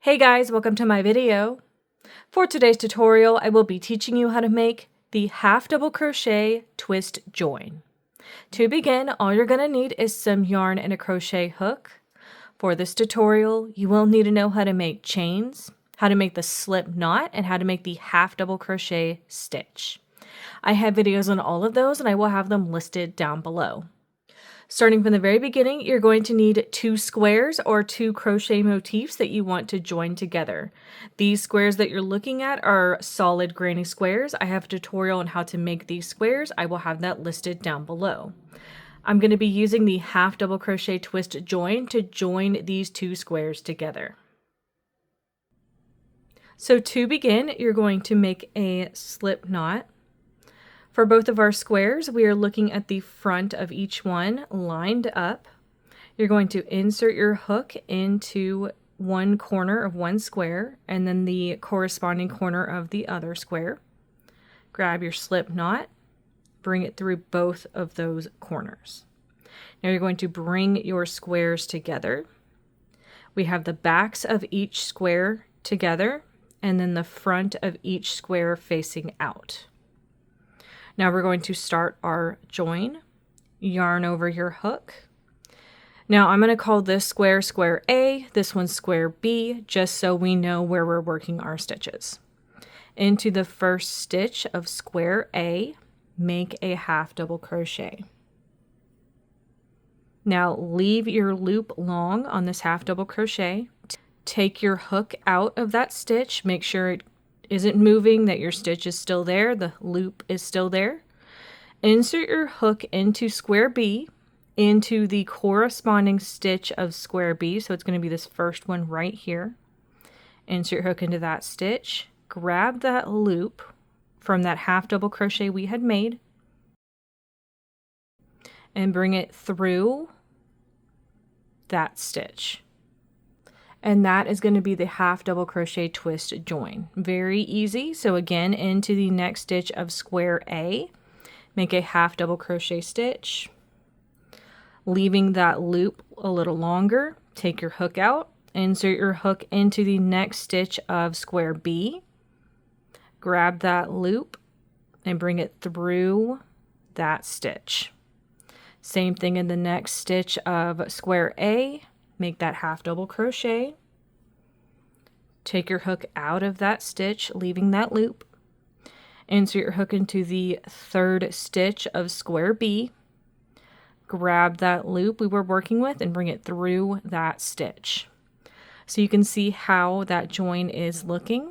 Hey guys, welcome to my video. For today's tutorial, I will be teaching you how to make the half double crochet twist join. To begin, all you're going to need is some yarn and a crochet hook. For this tutorial, you will need to know how to make chains, how to make the slip knot, and how to make the half double crochet stitch. I have videos on all of those and I will have them listed down below. Starting from the very beginning, you're going to need 2 squares or 2 crochet motifs that you want to join together. These squares that you're looking at are solid granny squares. I have a tutorial on how to make these squares. I will have that listed down below. I'm going to be using the half double crochet twist join to join these 2 squares together. So to begin, you're going to make a slip knot. For both of our squares, we are looking at the front of each one lined up. You're going to insert your hook into one corner of one square and then the corresponding corner of the other square. Grab your slip knot, bring it through both of those corners. Now you're going to bring your squares together. We have the backs of each square together and then the front of each square facing out. Now we're going to start our join. Yarn over your hook. Now I'm going to call this square square A, this one square B, just so we know where we're working our stitches. Into the first stitch of square A, make a half double crochet. Now leave your loop long on this half double crochet. Take your hook out of that stitch, make sure it isn't moving, that your stitch is still there, the loop is still there. Insert your hook into square B, into the corresponding stitch of square B, so it's going to be this first one right here. Insert your hook into that stitch, grab that loop from that half double crochet we had made, and bring it through that stitch. And that is going to be the half double crochet twist join. Very easy. So again, into the next stitch of square A, make a half double crochet stitch, leaving that loop a little longer. Take your hook out, insert your hook into the next stitch of square B, grab that loop and bring it through that stitch. Same thing in the next stitch of square A. Make that half double crochet, take your hook out of that stitch, leaving that loop, insert your hook into the third stitch of square B, grab that loop we were working with and bring it through that stitch. So you can see how that join is looking.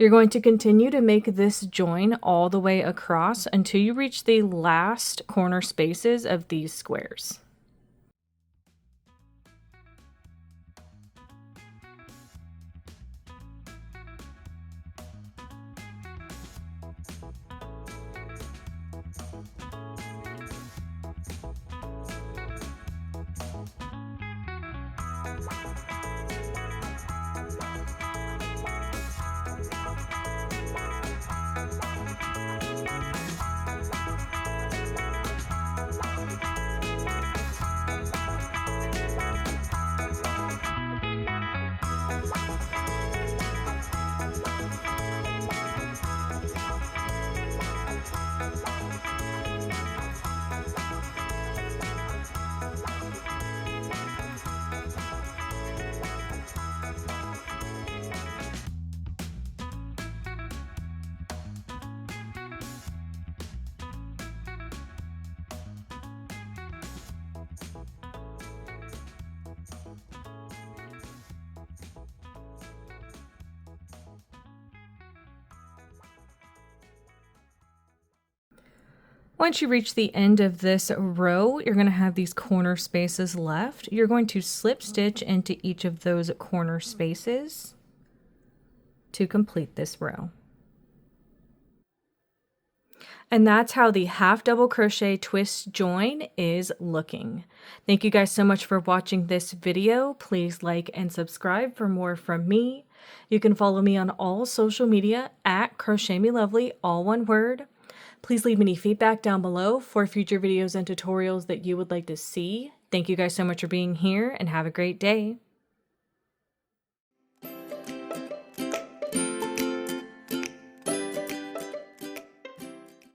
You're going to continue to make this join all the way across until you reach the last corner spaces of these squares. Once you reach the end of this row, you're going to have these corner spaces left. You're going to slip stitch into each of those corner spaces to complete this row. And that's how the half double crochet twist join is looking. Thank you guys so much for watching this video. Please like and subscribe for more from me. You can follow me on all social media at crochetmelovely, all one word. Please leave me any feedback down below for future videos and tutorials that you would like to see. Thank you guys so much for being here and have a great day.